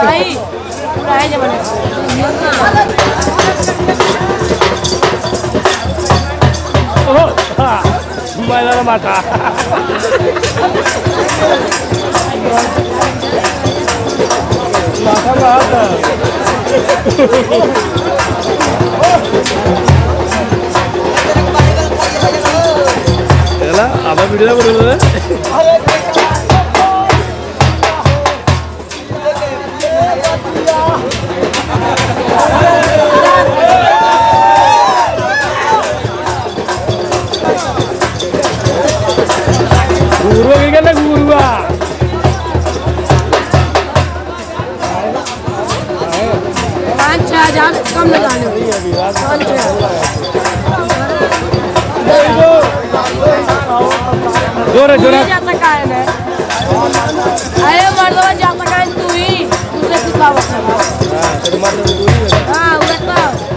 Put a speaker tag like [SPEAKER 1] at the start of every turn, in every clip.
[SPEAKER 1] भाई पूरा है जबरदस्त
[SPEAKER 2] महिला माता apa video apa guru ini kan guru
[SPEAKER 1] कम लगाने
[SPEAKER 2] जोर जोर
[SPEAKER 1] जाता का है अरे मर्दवा जाता का तू ही दूसरे सिखावा हां वो तो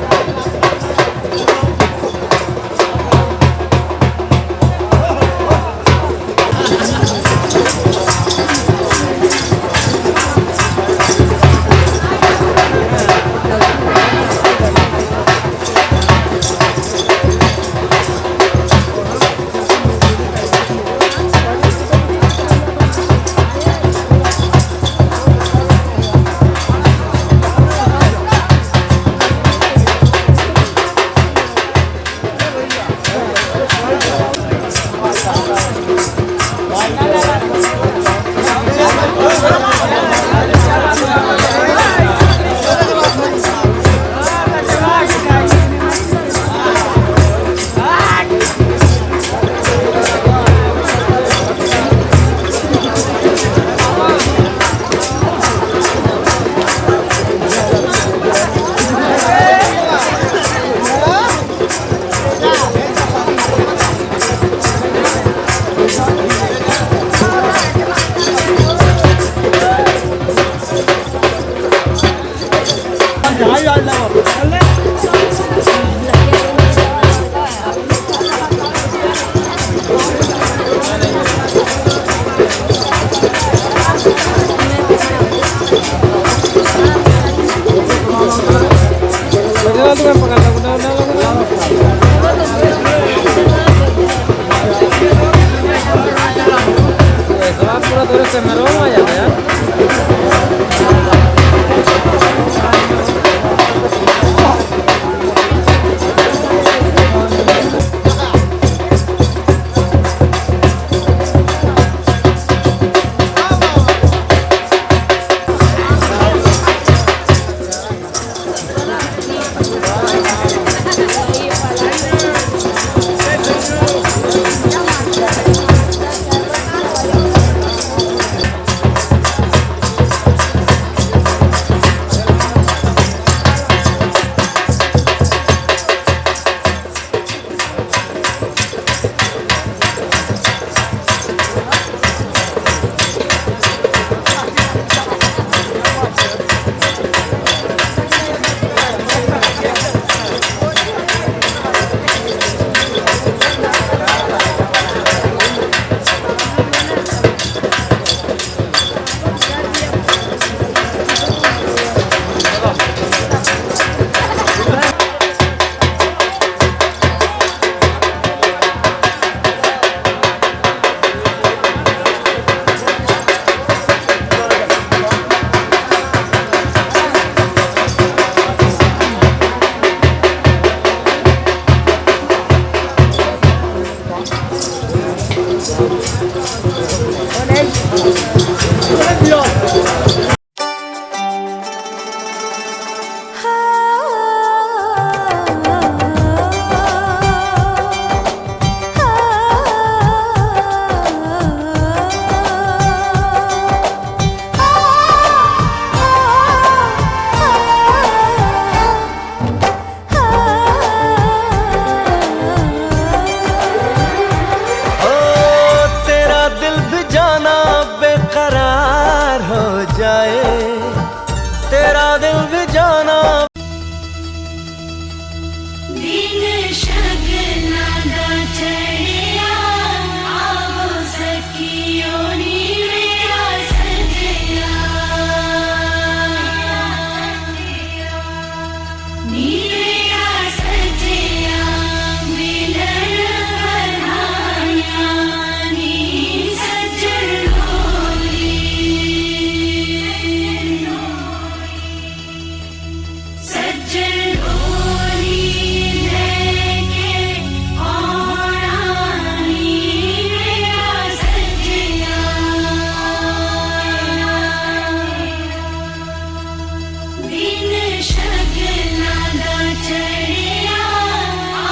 [SPEAKER 3] शगला ना चढ़िया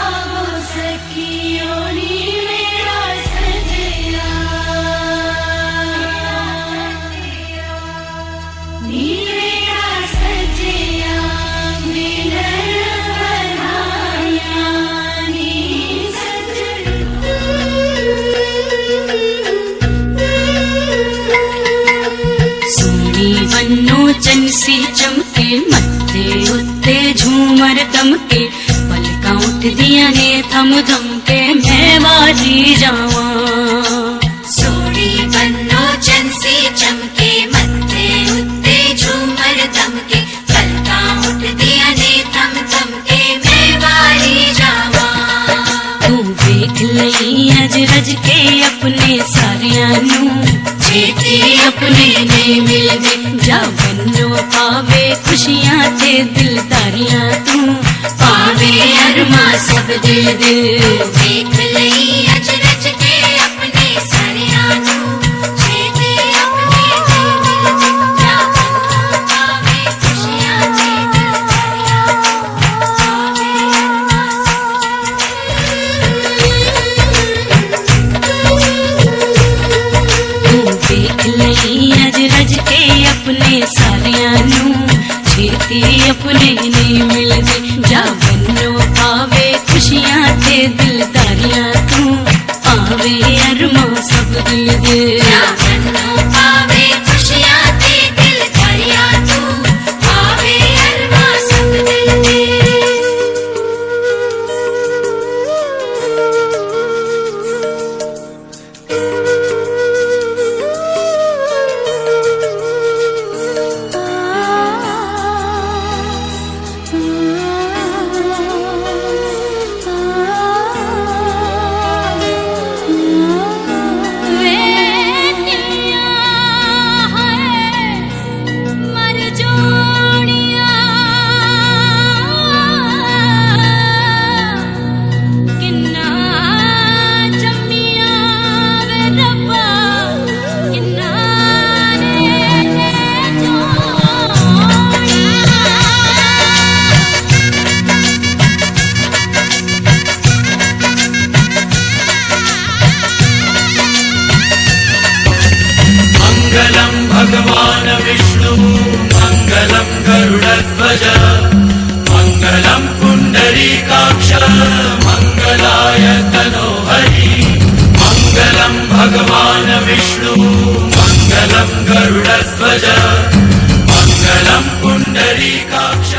[SPEAKER 3] आवो सखियों नी मेरा सजया नी मेरा सजया मिलन बनाया नी सोनी बन्नो चनसी चमके मत्थे उत्ते झूमर दमके पलकां उठ दिया ने थम थम के मैं वाजी जावा सोनी बन्नो चनसी चमके मत्थे उत्ते झूमर दमके पलकां उठ दिया ने थम थम के मैं वाजी जावा तू देख लई अज रज के अपने सारियां नू छेती अपने ने मिलदे जा बन्नो पावे खुशियां ते दिलदारियां तू पावे अरमा सब दिल दे देख लई अज रच के अपने सारियां नू छेती अपने ने मिलदे जा बन्नो पावे खुशियां ते दिलदारियां तू पावे अरमा देख लई अज रज के अपने सारियां नू छेती अपने नहीं मिलदे जा बन्नो पावे खुशियां ते दिलदारियां तू पावे अरमा सब दिल दे जा बन्नो पावे खुशियां ते दिलदारियां तू पावे अरमा सब दिल दे
[SPEAKER 4] मंगलम भगवान विष्णु मंगलम गरुड़ध्वज मंगलम पुंडरीकाक्ष मंगलाय तनोहरि मंगलम भगवान विष्णु मंगलम गरुड़ध्वज मंगलम पुंडरीकाक्ष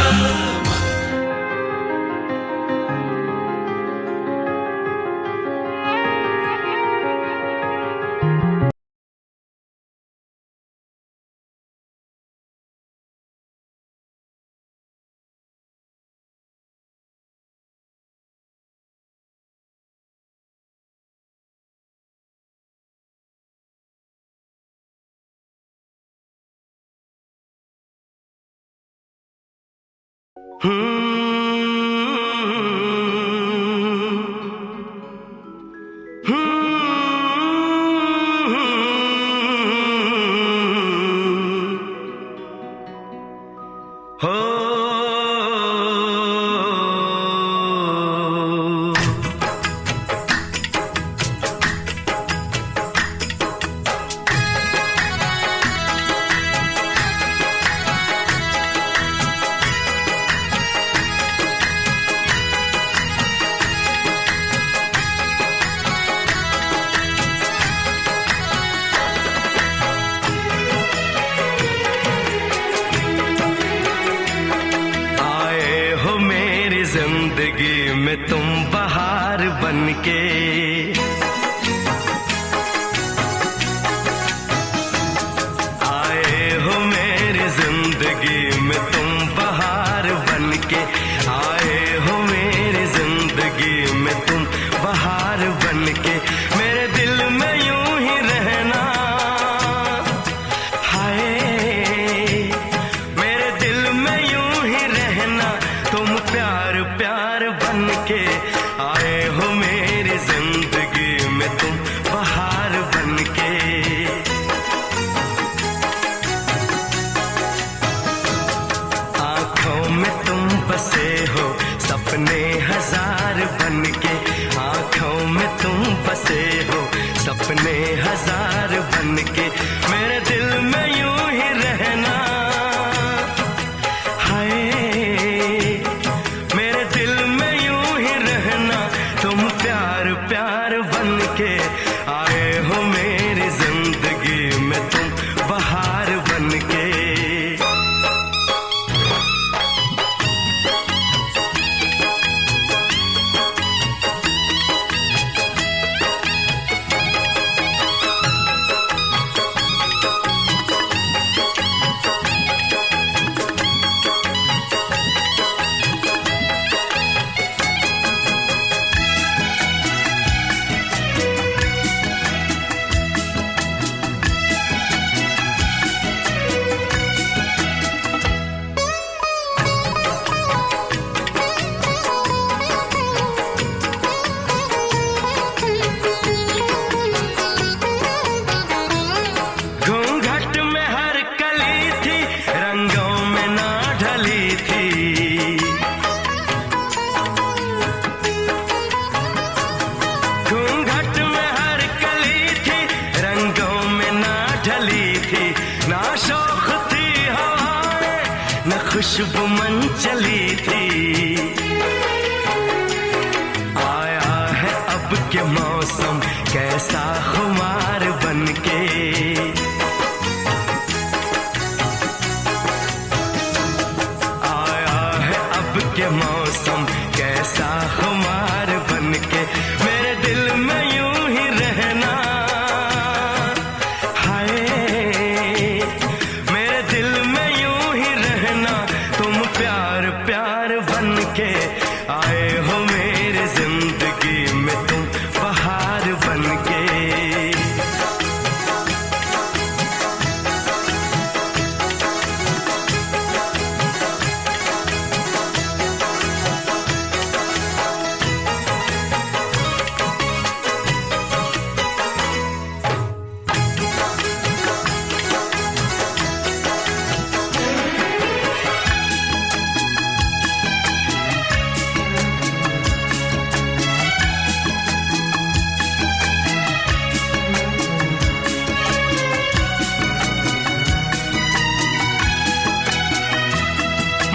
[SPEAKER 5] जिंदगी में तुम बहार बनके आए हो मेरी जिंदगी में तुम बहार बनके आए हो मेरी जिंदगी में तुम बहार बनके मेरे दिल में यूं ही रहना हाय मेरे दिल में यूं ही रहना तुम प्यार प्यार बनके आए हो मेरी जिंदगी खुशबू मन चली थी, आया है अब के मौसम कैसा खुमार बनके। आया है अब के मौसम कैसा खुमार बनके, मेरे दिल में यूं ही रहना। हाय मेरे दिल में यूं ही रहना, तुम प्यार प्यार बनके आए हो मेरी जिंदगी में, तुम बहार बनके।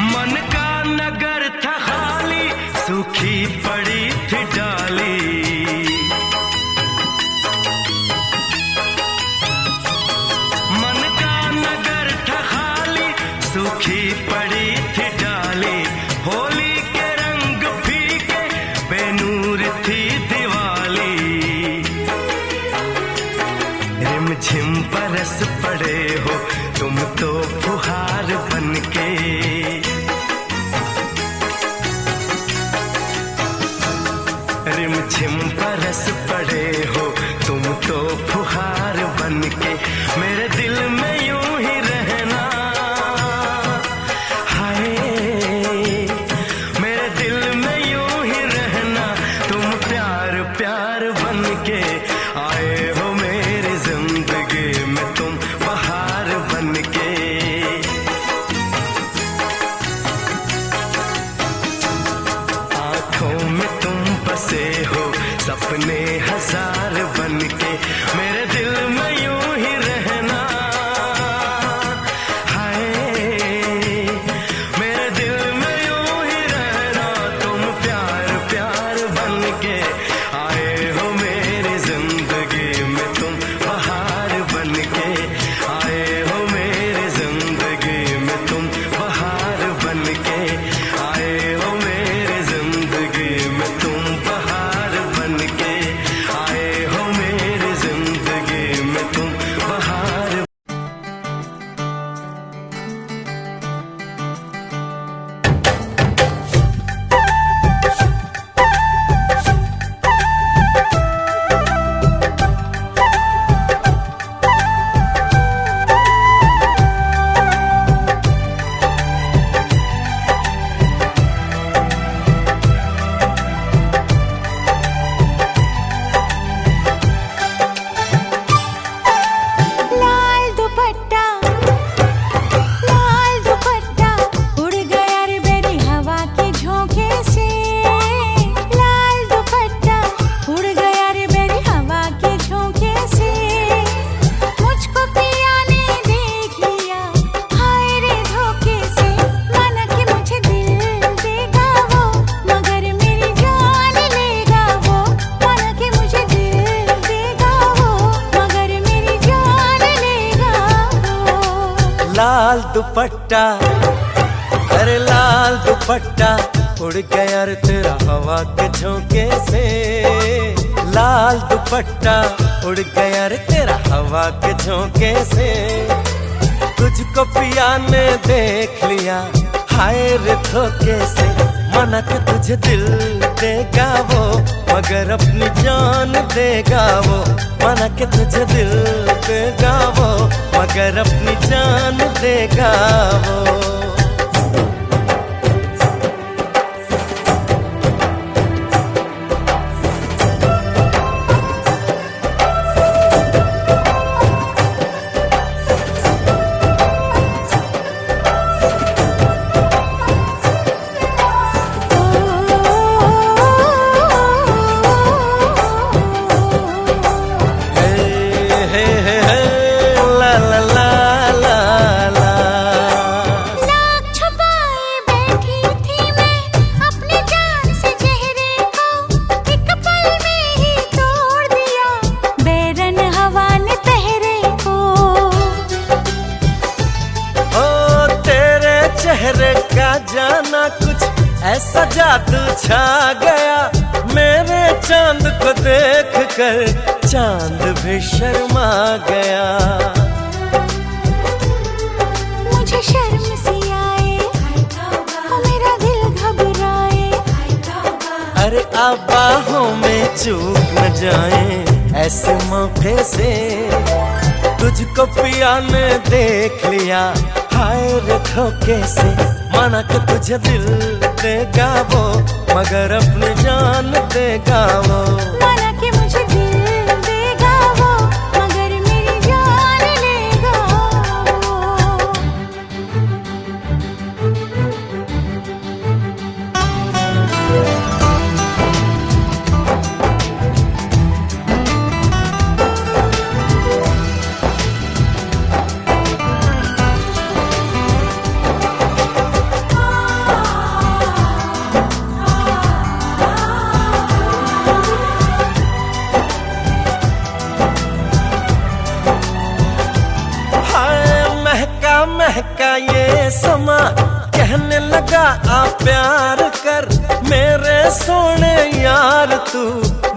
[SPEAKER 5] मन का नगर था खाली, सूखी पड़ी थी डाली। मन का नगर था खाली, सूखी पड़ी थी डाली। होली के रंग फीके, बेनूर थी दिवाली। रिमझिम बरस पड़े हो तुम तो फुहार बनके। रिमझिम बरस पड़े हो तुम तो फुहार बनके, मेरे दिल में यूं ही रहना। हाय मेरे दिल में यूं ही रहना, तुम प्यार प्यार बनके आए हो मेरी जिंदगी में, तुम बहार बनके। आंखों में तुम बसे हो सपने हजार बनके, मेरे दिल में यूं ही रहना। हाय मेरे दिल में यूं ही रहना, तुम प्यार प्यार बनके आए हो मेरी जिंदगी में, तुम बहार बनके आए हो मेरी जिंदगी में, तुम बहार बनके आए हो मेरी जिंदगी में, तुम बहार बनके आए हो मेरी जिंदगी में, तुम बहार।
[SPEAKER 6] लाल दुपट्टा उड़ गया रे मेरी हवा के झोंके से। लाल दुपट्टा उड़ गया रे मेरी हवा के झोंके से। मुझको पिया ने देख लिया हाय रे धोखे से। माना कि मुझे दिल देगा वो, मगर मेरी जान लेगा वो। माना कि मुझे दिल देगा वो, मगर मेरी जान लेगा वो।
[SPEAKER 7] लाल दुपट्टा, अरे लाल दुपट्टा उड़ गया रे तेरा हवा के झोंके से। लाल दुपट्टा उड़ गया रे तेरा हवा के झोंके से। तुझको पिया ने देख लिया हाय रे धोखे से। माना कि तुझे दिल देगा वो, मगर अपनी जान देगा वो। माना कि तुझे दिल देगा वो, मगर अपनी जान देगा वो।
[SPEAKER 6] ला
[SPEAKER 7] चेहरे का जाना कुछ ऐसा जादू छा गया, मेरे चांद को देख कर चांद भी शर्मा गया।
[SPEAKER 6] मुझे शर्म सी आए और मेरा दिल घबराए,
[SPEAKER 7] अरे आप बाहों में चूक न जाए ऐसे मौके से। तुझको पिया ने देख लिया हाय रे धोखे से, माना कि तुझे दिल देगा वो मगर अपनी जान देगा वो।
[SPEAKER 6] माना कि मुझे दिल देगा वो मगर मेरी जान लेगा वो।
[SPEAKER 7] महका ये समा कहने लगा आ प्यार कर, मेरे सोने यार तू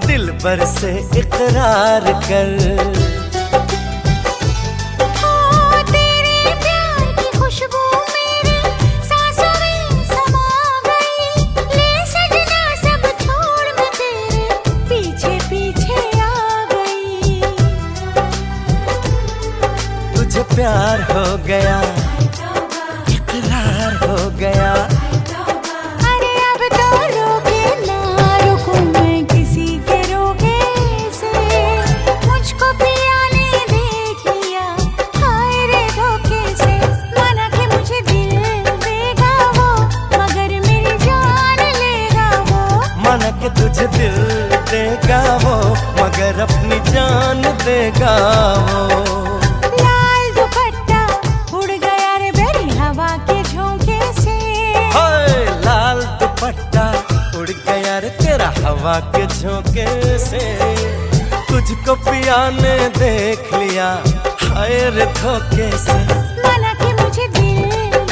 [SPEAKER 7] दिल भर से इकरार कर।
[SPEAKER 6] तेरे प्यार की खुशबू मेरी सांसों में समा गई, ले सजना सब छोड़ मैं तेरे पीछे पीछे आ गई।
[SPEAKER 7] तुझे प्यार हो गया इकरार हो गया,
[SPEAKER 6] अरे अब तो रोके ना रुकूं मैं किसी के रोके से। मुझको पिया ने देख लिया हाय रे धोखे से, माना कि मुझे दिल देगा वो मगर मेरी जान लेगा वो।
[SPEAKER 7] माना कि तुझे दिल देगा वो मगर अपनी जान देगा वो।
[SPEAKER 6] लाल दुपट्टा उड़ गया रे बेरी हवा के झोंके से,
[SPEAKER 7] हाय लाल दुपट्टा उड़ गया रे तेरा हवा के झोंके से। तुझको पिया ने देख लिया हाय रे धोखे से,
[SPEAKER 6] माना कि मुझे दिल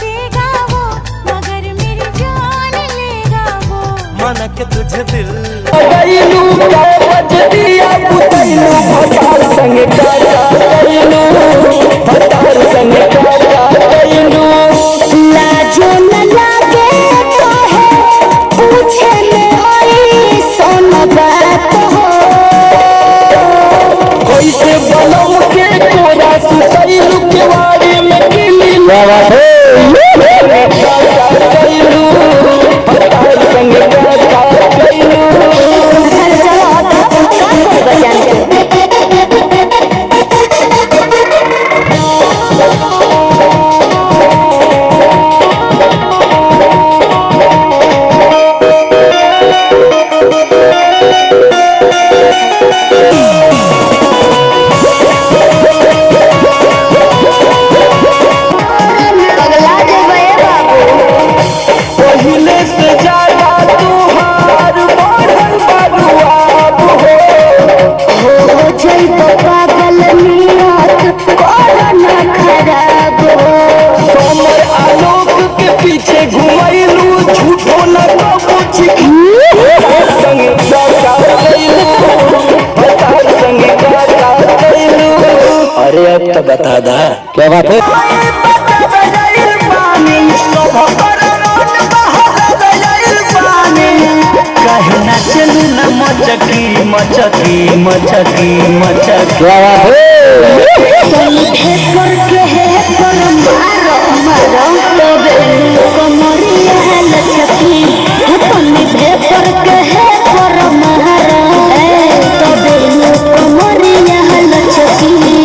[SPEAKER 6] देगा वो मगर मेरी जान लेगा वो।
[SPEAKER 7] माना कि तुझे दिल
[SPEAKER 2] गईलू का बजदिया पुतैलू भतार संग काका गईलू, भतार संग काका गईलू।
[SPEAKER 6] लाजो न लागे तो है पूछे में आई सोन बात हो,
[SPEAKER 2] कैसे बनम के कोरा सुतैलू केवाड़ी में किली काका गईलू, भतार संग काका गईलू।
[SPEAKER 6] घर जाओ का कोई बजान
[SPEAKER 2] पहिले से ज्यादा तुहार बढ़ल बाबुआब
[SPEAKER 6] हो जइब पागल नियत कोरोना खराब हो।
[SPEAKER 2] समर आलोक के पीछे घुमैलू झूठो न कबो संग काका गईलू, भतार संग काका गईलू। अरे अब तो बता दा क्या बात है। कहना चलू न मचकी मचकी मचकी मचकी
[SPEAKER 6] करके है पर मारो मारो तो बेलू कमरिया है लचकी, तनी भेपर के है पर मारो तो बेलू कमरिया है लचकी।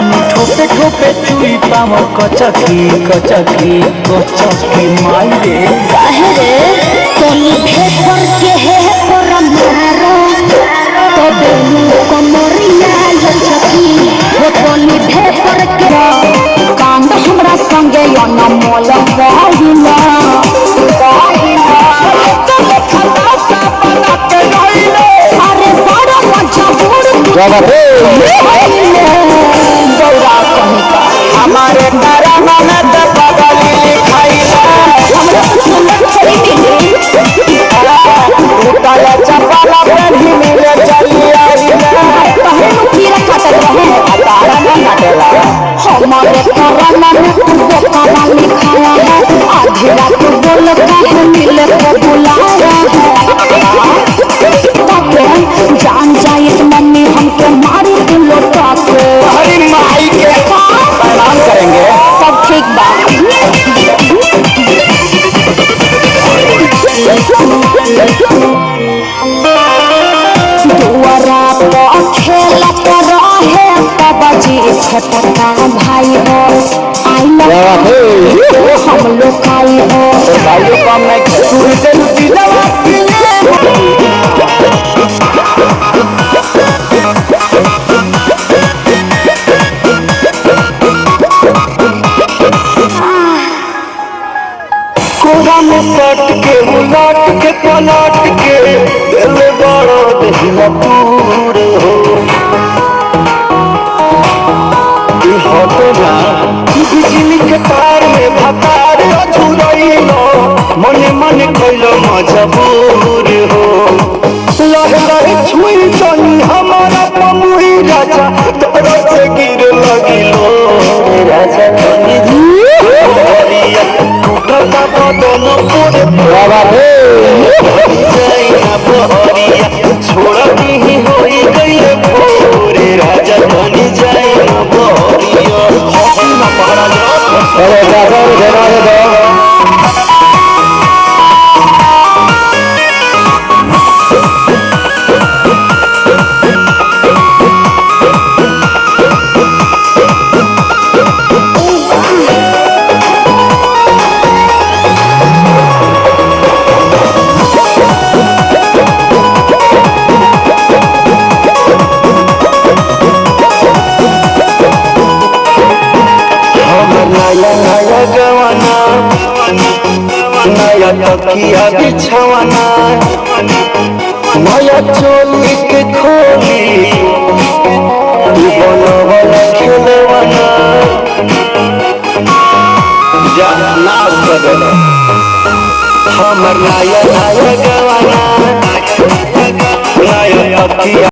[SPEAKER 2] पानी ठोपे ठोपे चुई पाव कचकी कचकी कचकी माई रे
[SPEAKER 8] काहे रे तोनी भेपर के है पर मारो तो बेलू कमरिया लचकी हो तोनी भेपर के कांद हमरा संगे न मोल पहिला अरे बड़ा मजा गौरा कहीं का
[SPEAKER 2] हमारे तारा ननद बगली लिखाइला
[SPEAKER 8] हमरा सुंदर खरीदी
[SPEAKER 2] उताया चपला पेढ़ी मिले चली आइला
[SPEAKER 8] कहे नु कीड़ा काटल रहे
[SPEAKER 2] तारा न नटेला
[SPEAKER 8] हमारे करना में बोकावा लिखाया है आधी रात बोल कहे मिले को बुलाया है ताके जान जाए तो मम्मी हमको मारी दिल लौटा के
[SPEAKER 2] हरी माई के प्रणाम करेंगे
[SPEAKER 8] सब ठीक बा दुआरा पर खेलत रहे बाबाजी छोटका भाई हो आई लव हम लोग खाई हो
[SPEAKER 2] भाई कम नहीं सूरी से लुटी जवा कोरा में सट के उलट के पलट के दिल बड़ो दहिला दूर हो ना बिजली के तार में भतार झुरइलो मने मने कइलो मजबूर हो लह लह छुई तनी हमारा पमुई राजा तोरो से गिर लगिलो राजा तनी हरिया टूटता बदन पूरे बाबा रे जाइना बहरिया छोड़ती ही होई गइले भोरे राजा तनी जाइना बहरिया हॉकी ना पहरा जा अरे दादा देना दे नया तकिया बिछवाना नया चोली के खोली बनवल खेलवाना जा नाश कर देना हमर नया नया गवाना नया तकिया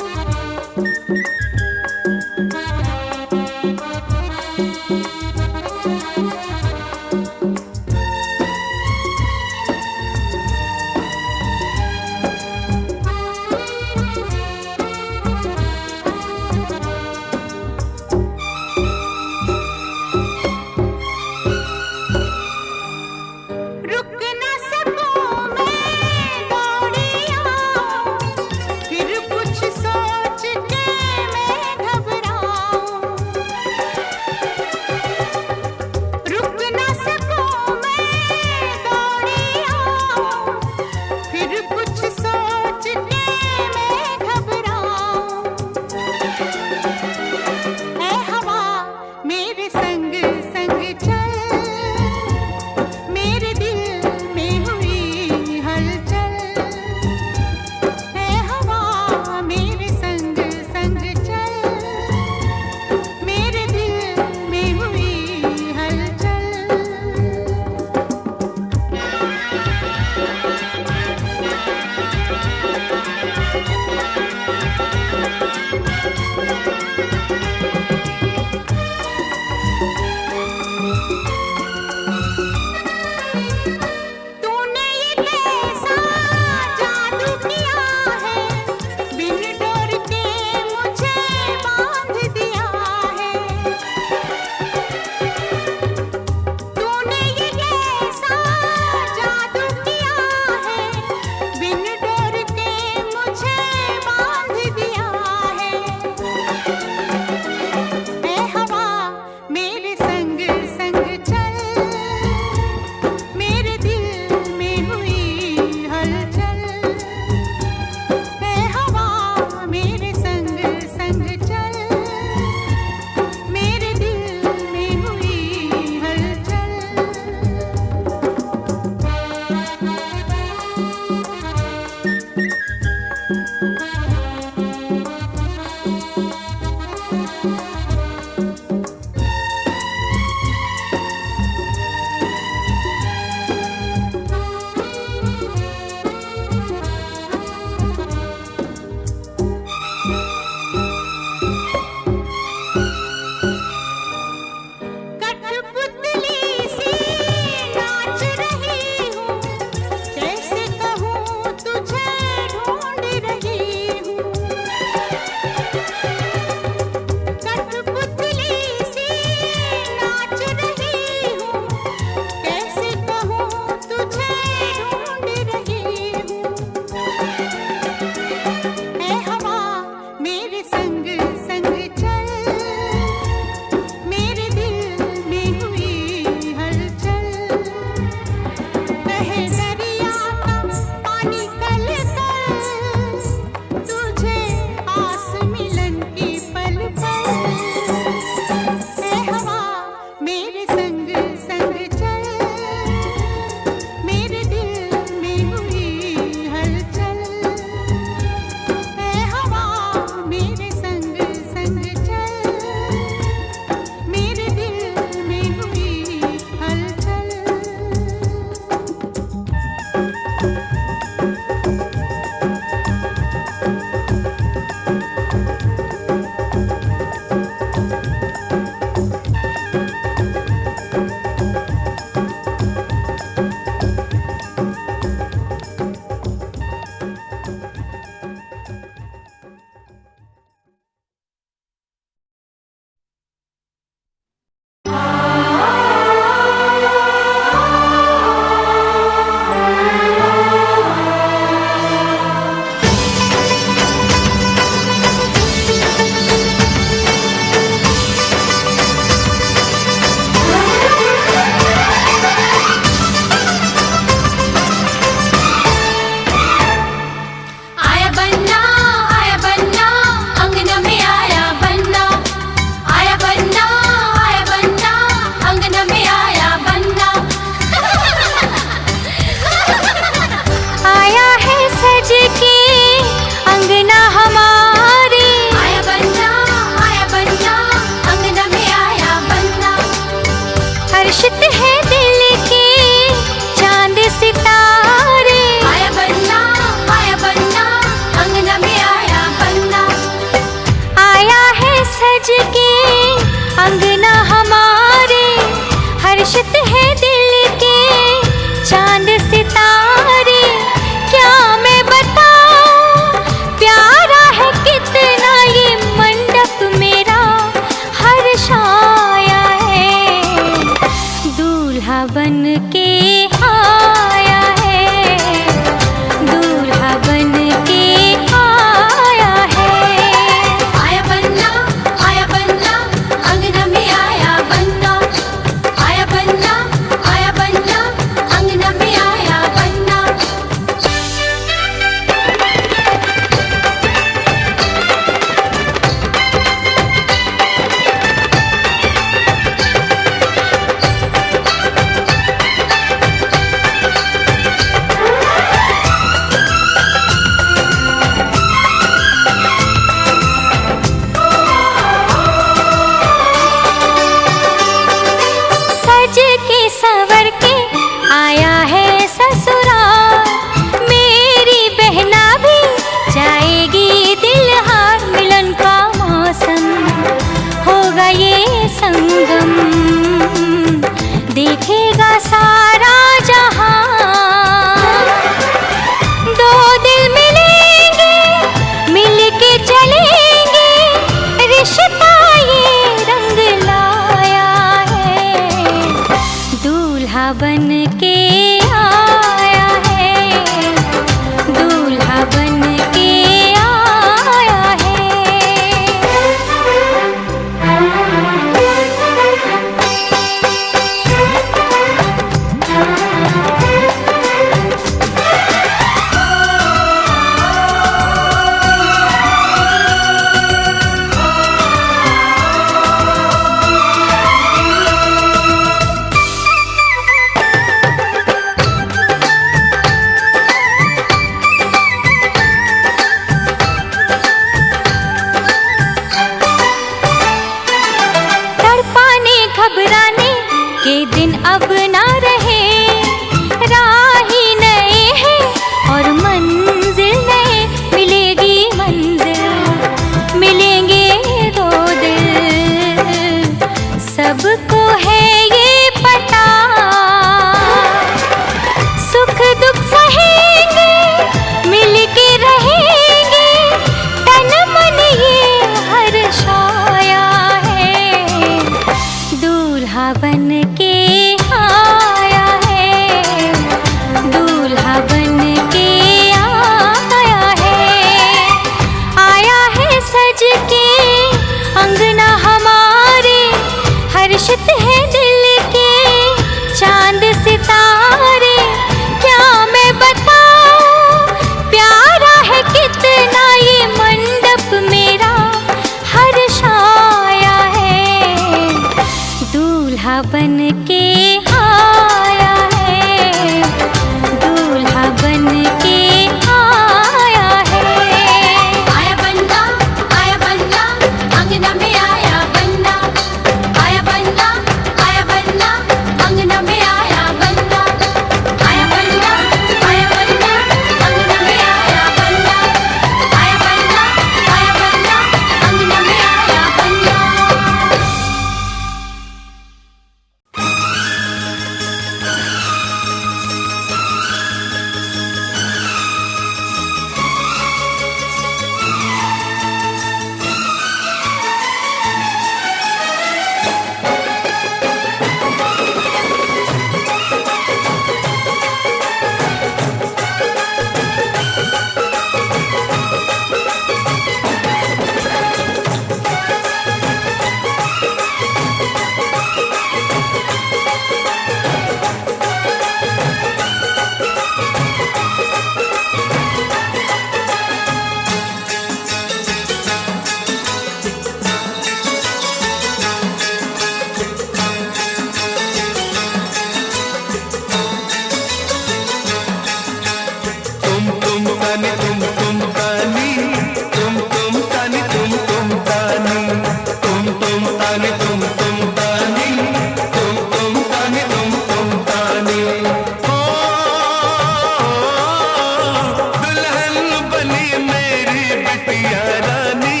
[SPEAKER 5] बिटिया रानी,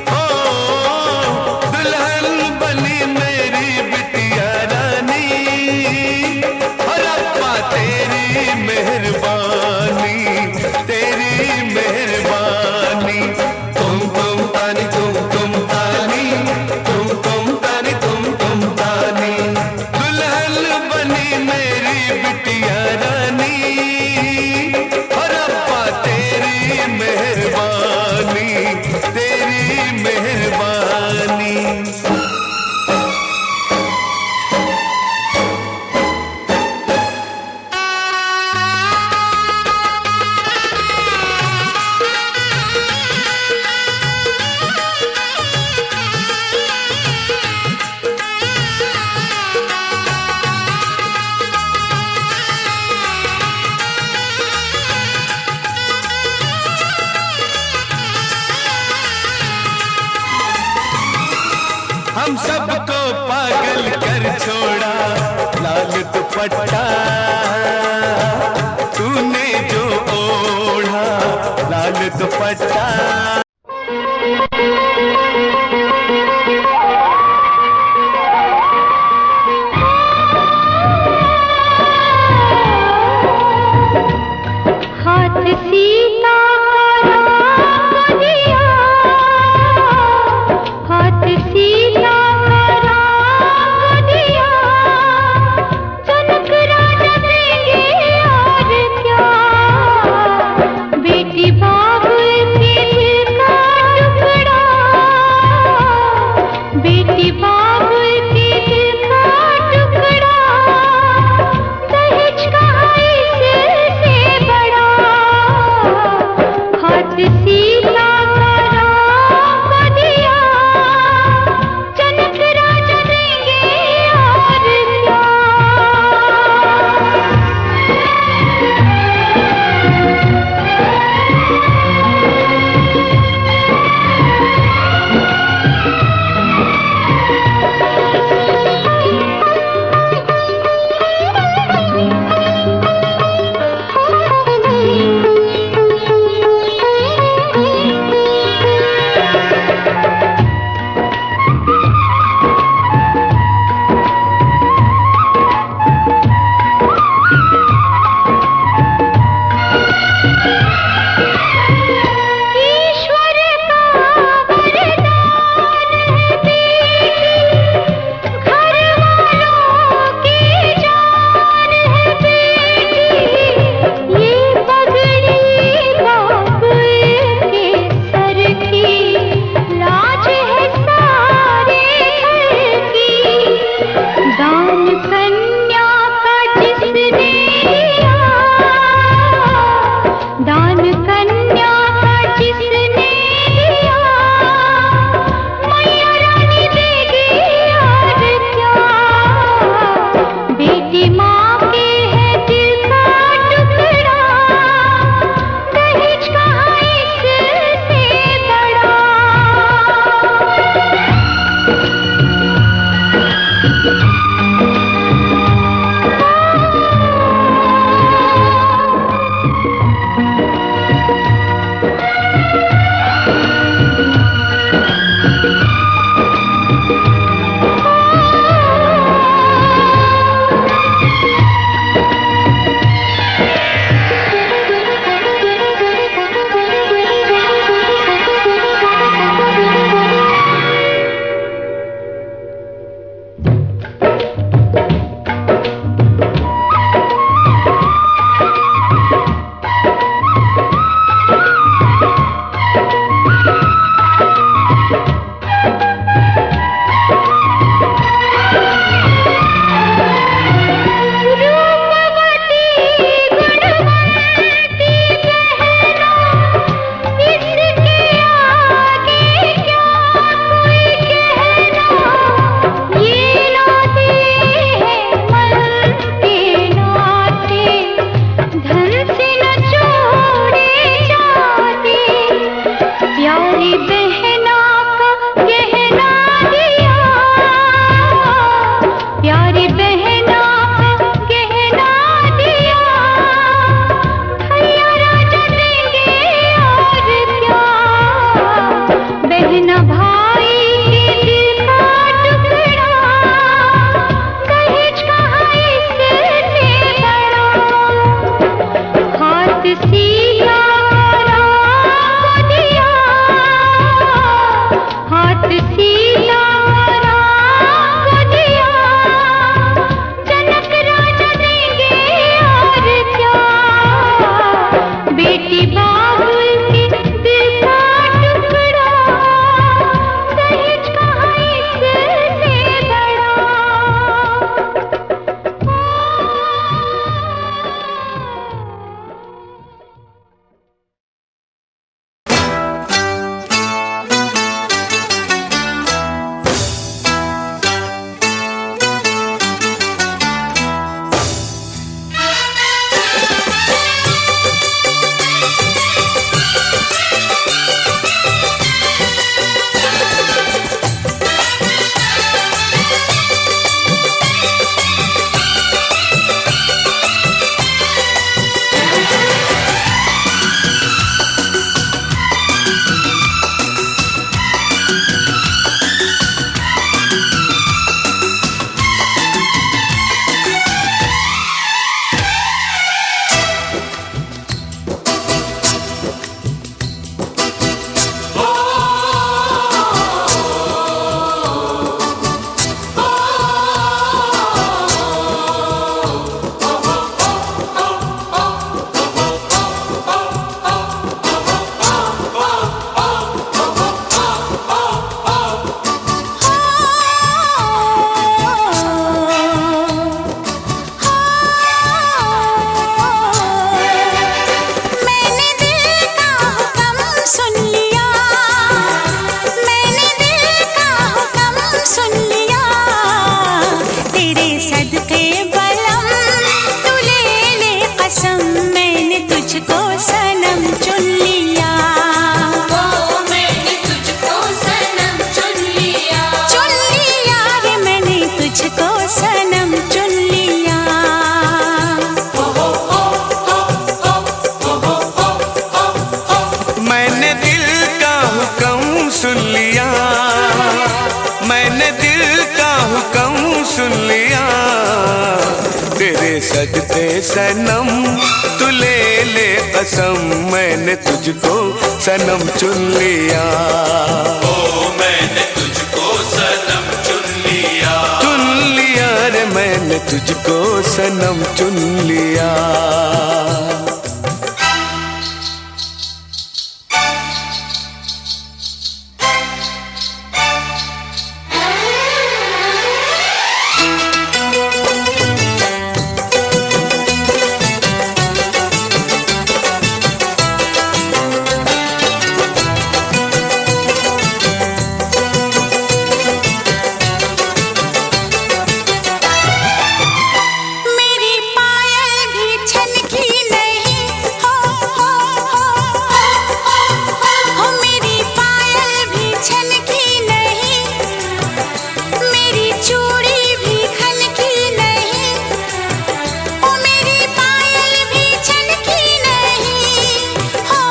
[SPEAKER 5] ओ दुल्हन बनी मेरी बिटिया रानी, और अप्पा तेरी मेहरबानी, तेरी मेहरबानी। तुम तानी तुम तानी, तुम तानी तुम तानी, दुल्हन बनी मेरी बिटिया रानी, और अप्पा तेरी मेहरबानी, तेरी मेहरबानी। हम सबको पागल कर छोड़ा लाल दुपट्टा, तूने जो ओढ़ा लाल दुपट्टा।
[SPEAKER 8] हाथ सीता का दिया, हाथ सीता का दिया, जनक राजा देंगे और क्या, बेटी बाप के दिल
[SPEAKER 5] सुन लिया, मैंने दिल का हुक्म सुन लिया। तेरे सदके सनम तू ले ले कसम, मैंने तुझको सनम चुन लिया।
[SPEAKER 4] ओ मैंने तुझको सनम चुन लिया,
[SPEAKER 5] चुन लिया रे मैंने तुझको सनम चुन लिया।
[SPEAKER 6] मेरी पायल भी छनकी नहीं, हो मेरी पायल भी छनकी नहीं, मेरी चूड़ी भी खनकी नहीं, हो मेरी पायल भी छनकी नहीं, हो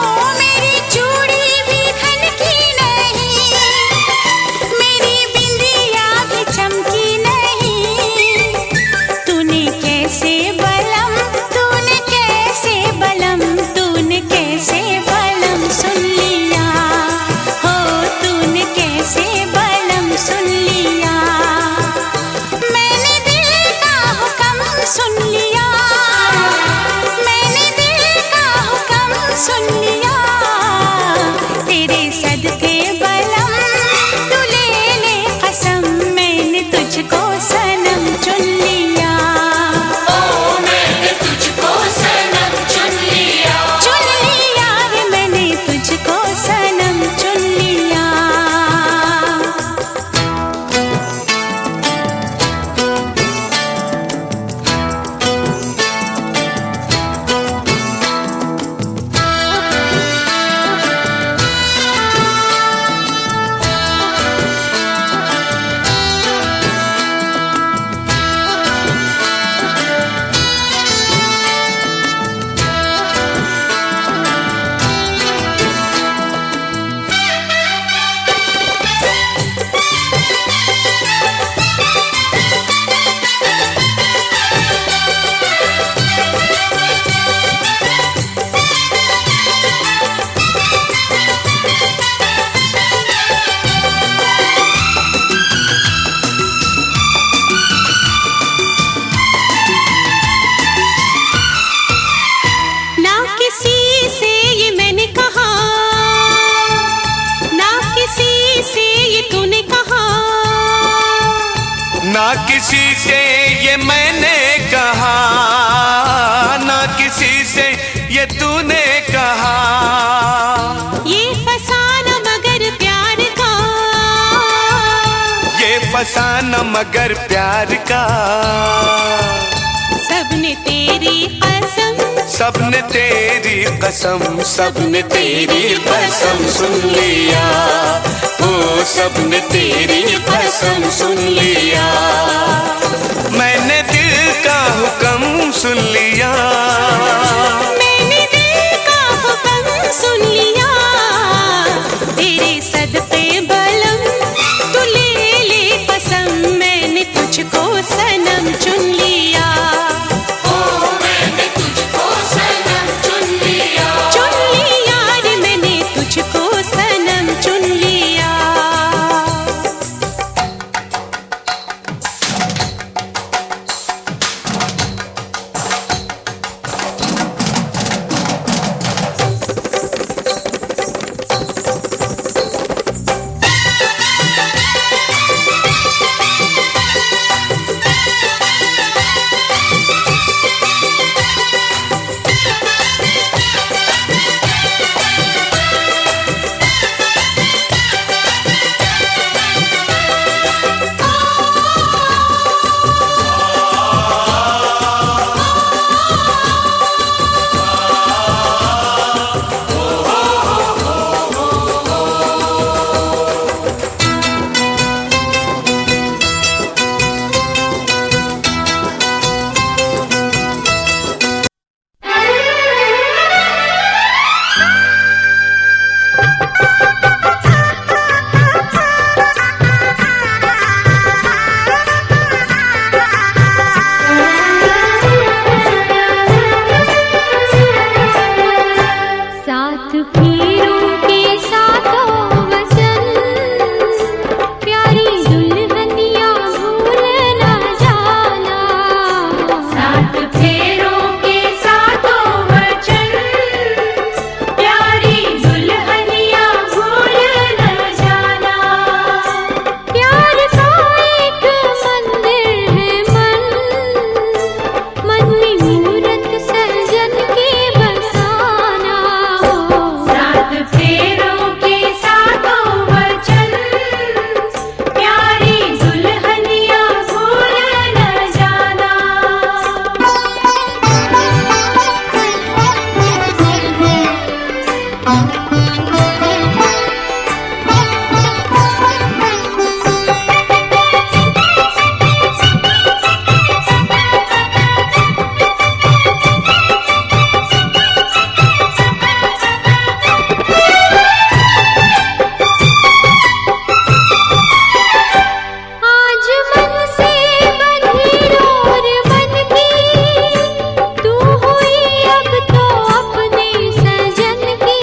[SPEAKER 6] मेरी चूड़ी भी खनकी नहीं, मेरी बिंदिया भी चमकी नहीं। तूने कैसे बलम, तूने कैसे बलम, तूने कैसे बलम सुन लिया, हो तूने कैसे बलम सुन लिया। मैंने दिल का हुक्म सुन लिया, मैंने दिल का हुक्म सुन लिया। तेरे सदके बलम तू ले ले कसम, मैंने तुझको सनम चुन लिया।
[SPEAKER 3] ओ मैंने तुझको सनम चुन लिया,
[SPEAKER 6] चुन लिया रे मैंने तुझको सनम चुन लिया। ना किसी से ये मैंने कहा, ना किसी से ये तूने कहा,
[SPEAKER 5] ना किसी से ये मैंने कहा, ना किसी से ये तूने कहा।
[SPEAKER 6] ये फसाना मगर प्यार का,
[SPEAKER 5] ये फसाना मगर प्यार का,
[SPEAKER 6] सबने तेरी कसम,
[SPEAKER 5] सबने तेरी कसम, सबने तेरी कसम सुन लिया, ओ सबने तेरी कसम सुन लिया। मैंने दिल का हुक्म सुन लिया,
[SPEAKER 6] मैंने दिल का हुक्म सुन लिया। तेरे सदके बलम तू ले ले कसम, मैंने तुझको सनम चुन लिया।
[SPEAKER 3] ओ मैंने तुझको सनम चुन लिया,
[SPEAKER 6] चुन लिया रे मैंने तुझको सनम चुन लिया। आज मन से बंधी डोर मन की, तू हुई अब तो अपने सजन की।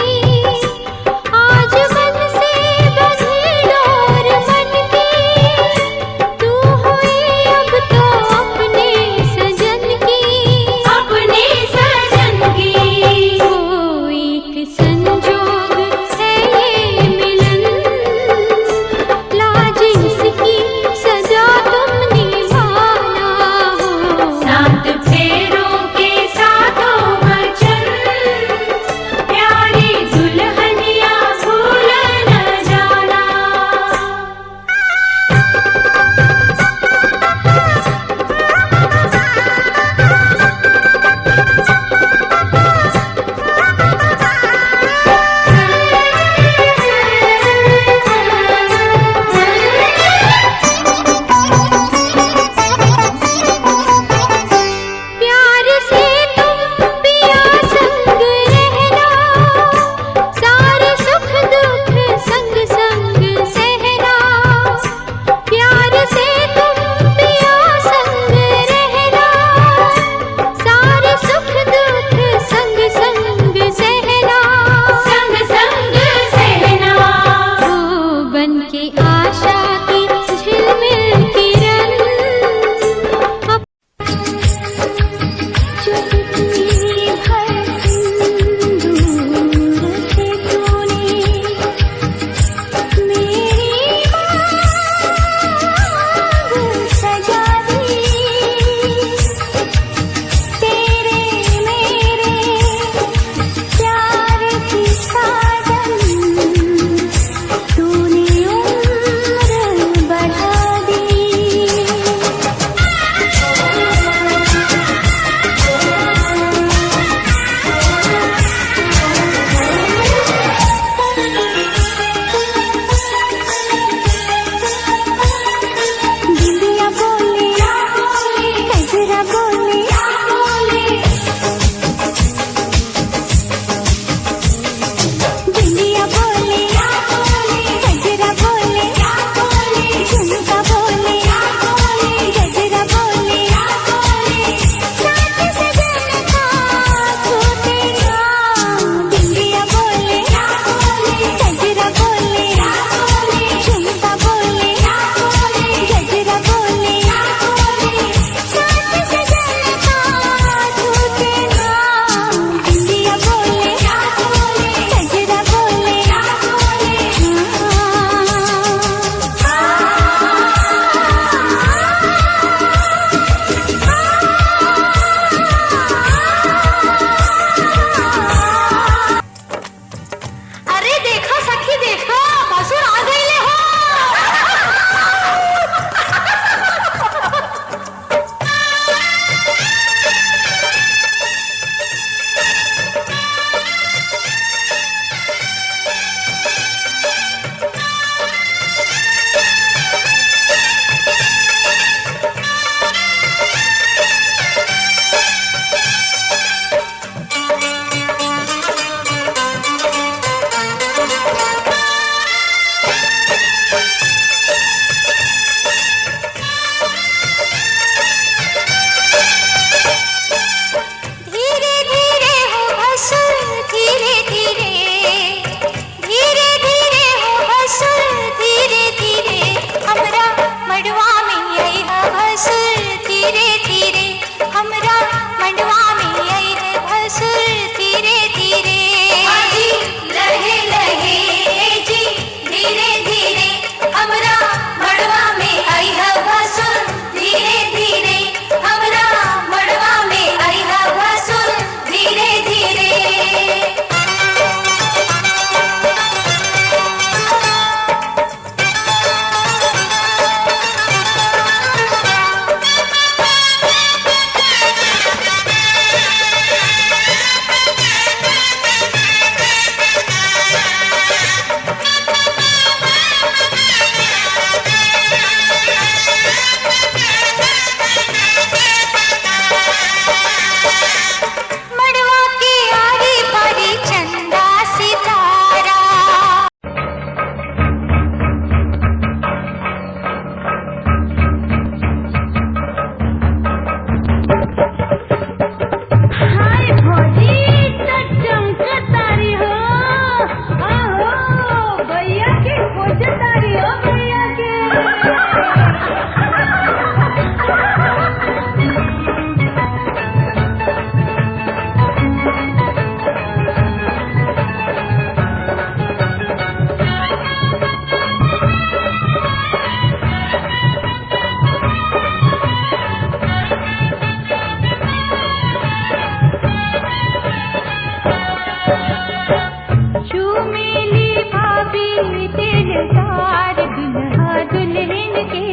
[SPEAKER 6] झूमेली भाभी दिलदार दुल्हा दुल्हन के,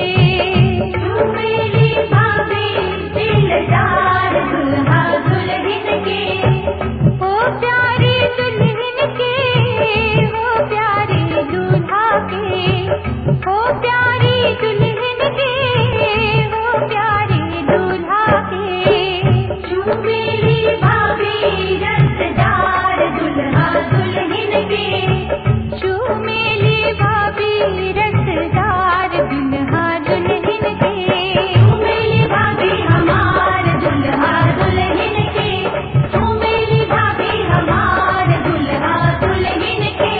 [SPEAKER 6] झूमेली भाभी दिलदार दुल्हा दुल्हन के, ओ प्यारे दुल्हन के, ओ प्यारे दूल्हा के, ओ प्यारी दुल्हन के, ओ प्यारे दूल्हा के, झूमेली भाभी रसदार दुल्हा दुल्हन के, झूमेली भाभी रसदार दुल्हा दुल्हन के, झूमेली भाभी हमार दुल्हा दुल्हन के, झूमेली भाभी हमार दुल्हा दुल्हन के।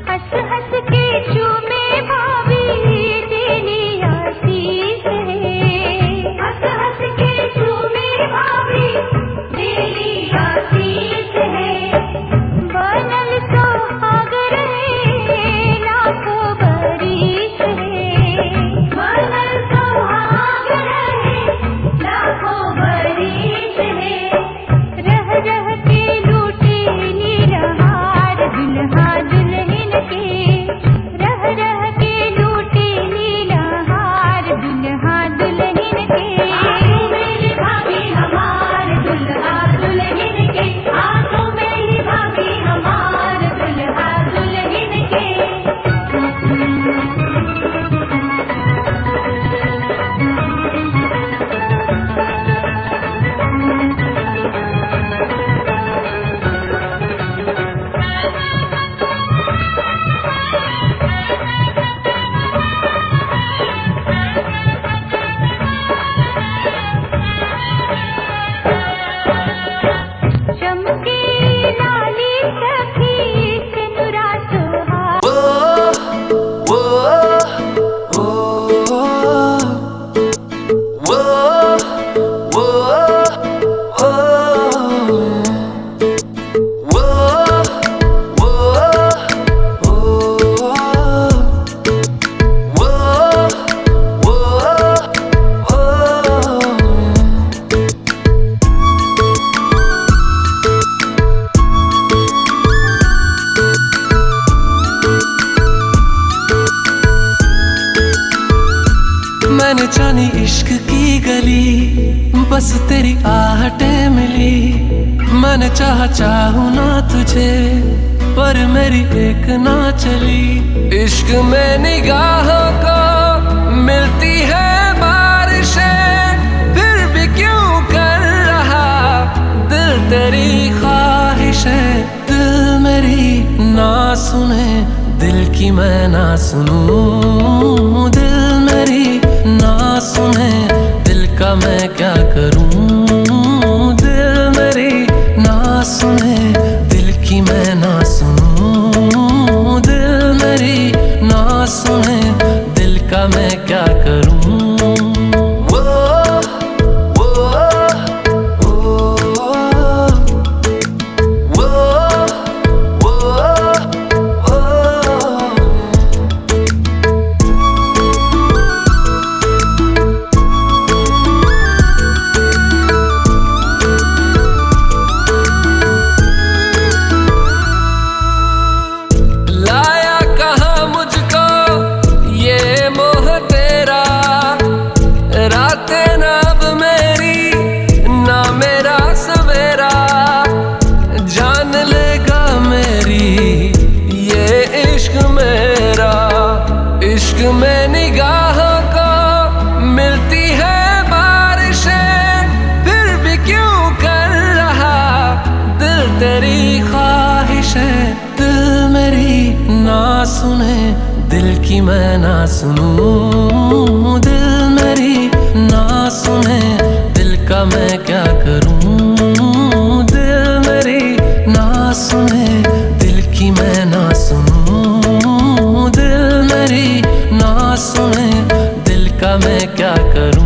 [SPEAKER 6] हंस हंस के झूमे भाभी तेरी आशीष है, हंस हंस के झूमे भाभी तेरी आशीष है, बनल सुहाग रहे लाखों बरिस है, बनल सुहाग रहे लाखों बरिस है, रह रह के लूटे लीलहार दुल्हा दुल्हन के, रह रह के लूटे लीलहार दुल्हा दुल्हन के, मेरी भाभी हमार दुल्हा दुल्हन के, आंखों मेरी भाभी हमार दुल्हा दुल्हन के। चमके लाली सखी सिनुरा सुहाग,
[SPEAKER 2] वो वो वो वो
[SPEAKER 7] मैंने जानी इश्क की गली, बस तेरी आहटें मिली, मैंने चाहूं ना तुझे पर मेरी एक ना चली, इश्क में निगाहों को मिलती है बारिशें, फिर भी क्यों कर रहा दिल तेरी ख्वाहिशें, दिल मेरी ना सुने दिल की मैं ना सुनूं, दिल मेरी ना सुने दिल का मैं क्या करूं, दिल मेरी ना सुने दिल की मैं ना सुनूं, दिल मेरी ना सुने दिल का मैं क्या करूं।
[SPEAKER 2] वो वो वो वो
[SPEAKER 7] लाया कहाँ मुझको ये मोह तेरा, रातें ना अब मेरी ना मेरा सवेरा, जान लेगा मेरी ये इश्क मेरा, इश्क में निगाहों को मिलती है बारिशें, फिर भी क्यों कर रहा दिल तेरी ख्वाहिशें, दिल मेरी ना सुने दिल की मैं ना सुनूं, दिल मेरी ना सुने दिल का मैं क्या करूं, दिल मेरी ना सुने दिल की मैं ना सुनूं, दिल मेरी ना सुने दिल का मैं क्या करूं।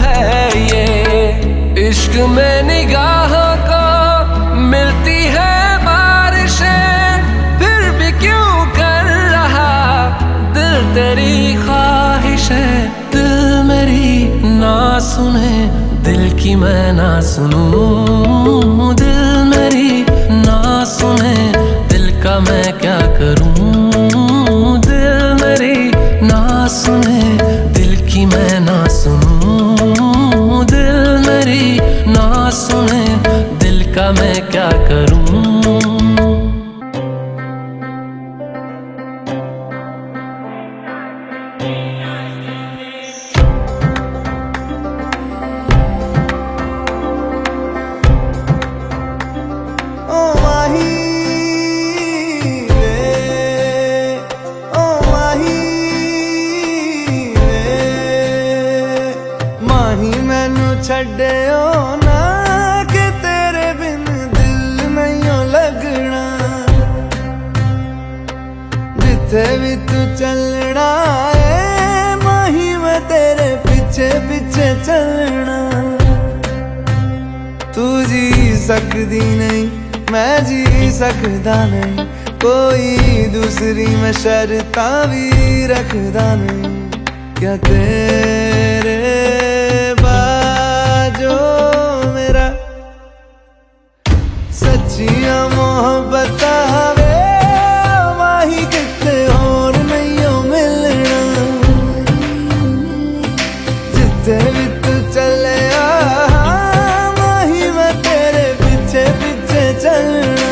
[SPEAKER 2] है ये इश्क में निगाहों को मिलती है बारिशें, फिर भी क्यों कर रहा दिल तेरी ख्वाहिशें। दिल मेरी ना सुने, दिल की मैं ना सुनूं, दिल मेरी ना सुने, दिल का मैं क्या करूं। दिल मेरी ना सुने, दिल की मैं ना सुनूं, दिल मेरी ना सुने, दिल का मैं क्या करूं।
[SPEAKER 7] छड्डियो ना कि तेरे बिन दिल नहीं लगना, जिथे भी तू चलना है माही मैं तेरे पीछे पीछे चलना। तू जी सकदी नहीं मैं जी सकदा नहीं, कोई दूसरी मैं शर्तां भी रखदा नहीं। क्या तेरे जो मेरा सच्चियां मोहब्बत वे माही किते और नहीं हो मिलना, जिथे भी तू चले माही मैं तेरे पीछे पीछे चलना।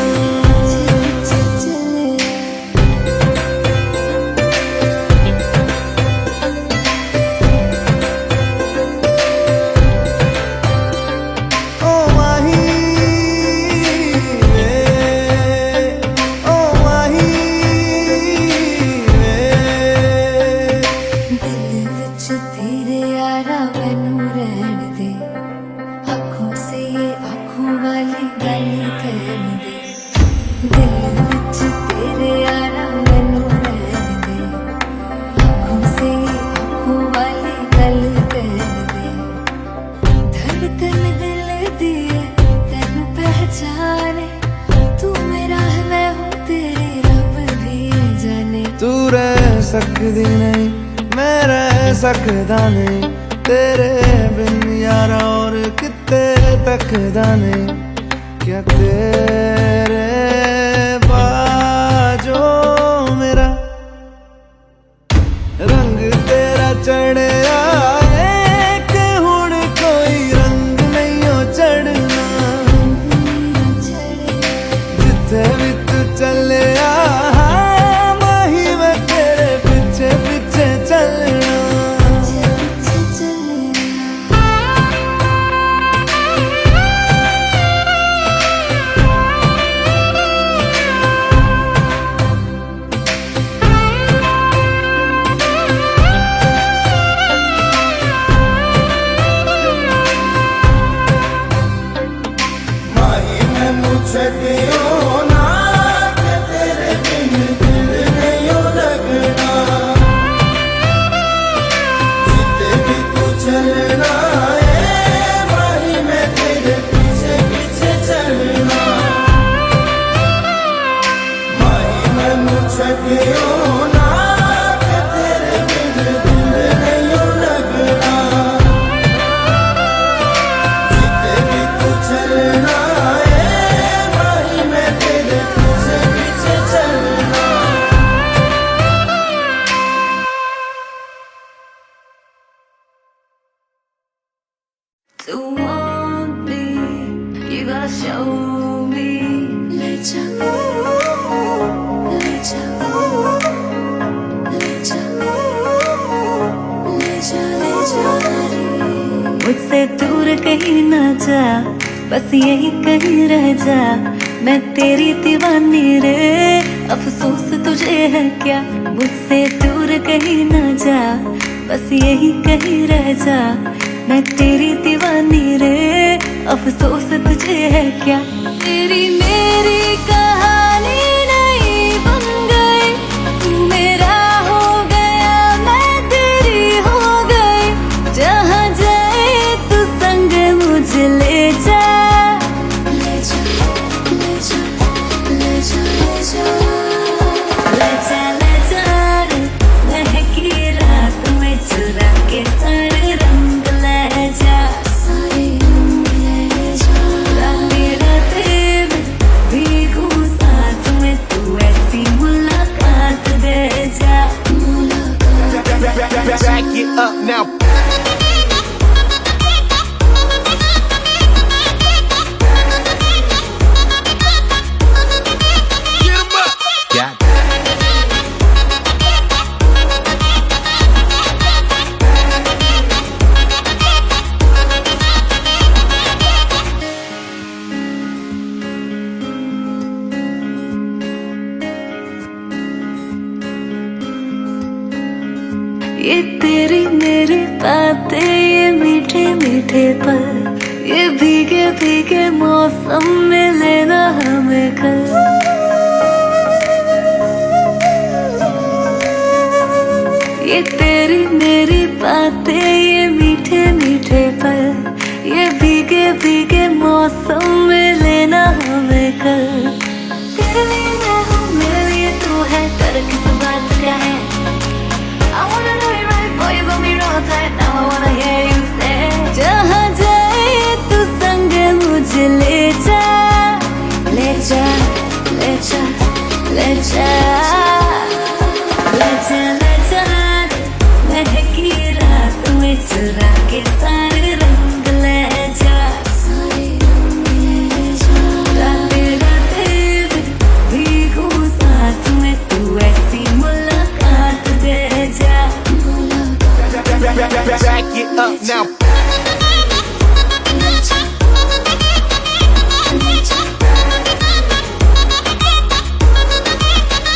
[SPEAKER 7] सकदी नहीं मैं रह सकदा नहीं, तेरे बिन यारा और किते तकदा नहीं। क्या तेरे बाजो मेरा रंग तेरा चढ़िया है कि हुण कोई रंग नहीं हो चढ़ना, जिथे भी तू चले
[SPEAKER 9] मुझसे दूर कहीं ना जा, बस यही कहीं रह जा। मैं तेरी दीवानी रे, अफसोस तुझे है क्या। मुझसे दूर कहीं ना जा, बस यही कहीं रह जा। मैं तेरी दीवानी रे, अफसोस तुझे है क्या। तेरी मेरी कहानी नहीं बन गई, तू मेरा हो गया मैं तेरी हो गई। जहाँ जाए
[SPEAKER 7] it up now. Get 'em up. Got it.
[SPEAKER 9] ये तेरी मेरी बातें, ये मीठे मीठे पल, ये भीगे भीगे मौसम में लेना हमें कल। ये तेरी मेरी बातें, ये मीठे मीठे पल, ये भीगे भीगे मौसम में लेना हमें कल। तेरे लिए मैं हूँ, मेरे लिए तू है, डर किस बात का है? I wanna know you right, boy, you got me wrong tight. Now I wanna hear you say, जहाँ जाए तू संग मुझे ले जा, ले जा, ले जा, ले जा, ले जा, ले जा। महकी रात में चुरा के सारे रंग ले जा, राते राते भीगू साथ में, तू ऐसी मुलाकात दे जा।
[SPEAKER 7] Back it up now.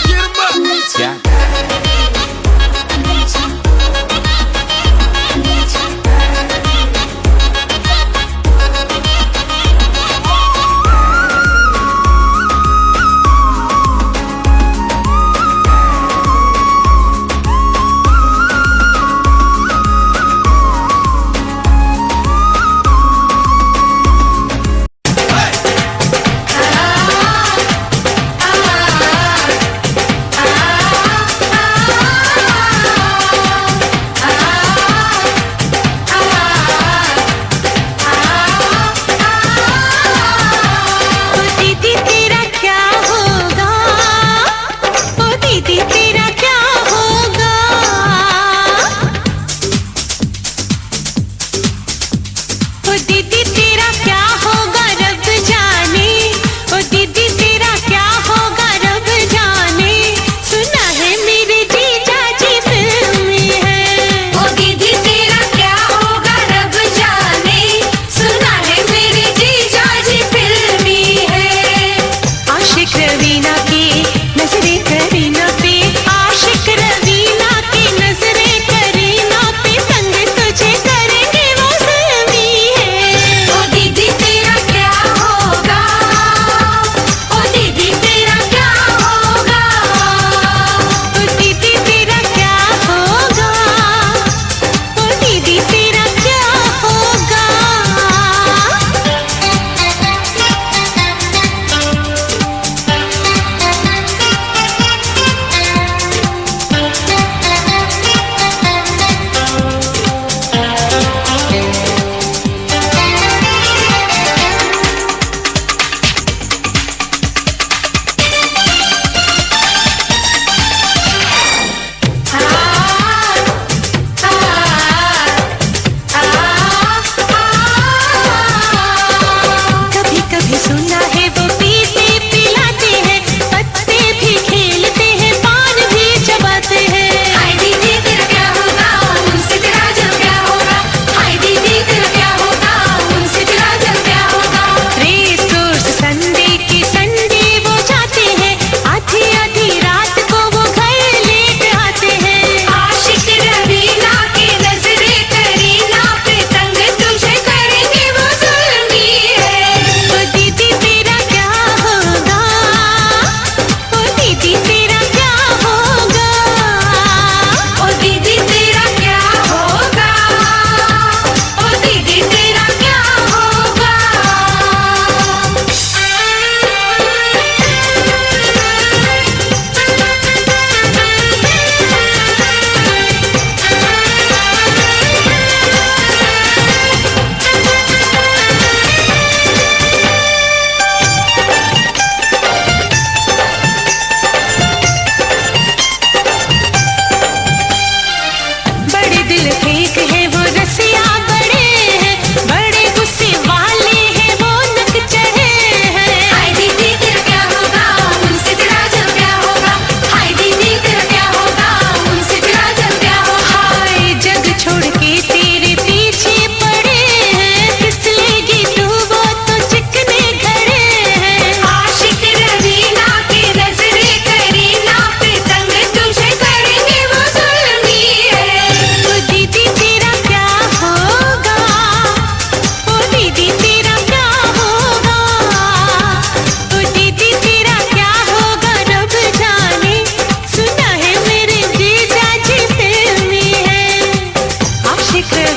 [SPEAKER 7] Get 'em up. Got it.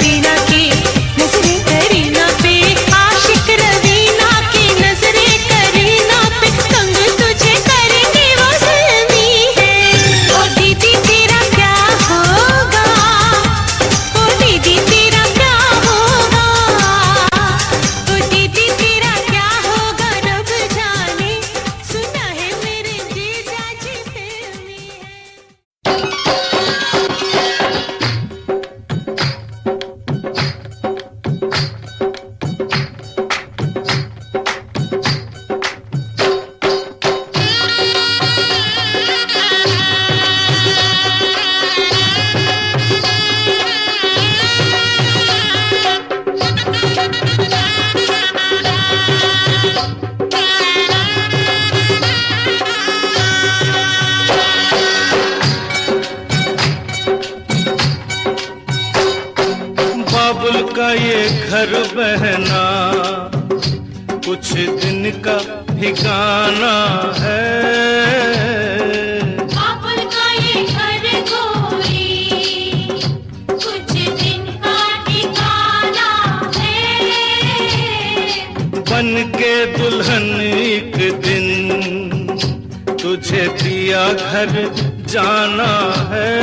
[SPEAKER 6] Kareena की नजरे करीना पे, आशिक रवीना की नजरे करीना पे, तंग तुझे करेंगे वो ज़ल्मी है। ओ दीदी तेरा क्या होगा, ओ दीदी तेरा क्या होगा, ओ दीदी तेरा क्या होगा रब जाने, सुना है मेरे जीजा जी फिल्मी है।
[SPEAKER 5] बाबुल का ये घर बहना कुछ दिन का ठिकाना है।
[SPEAKER 6] बाबुल का ये घर कोई कुछ दिन का ठिकाना है।
[SPEAKER 5] बन के दुल्हन एक दिन तुझे पिया घर जाना है।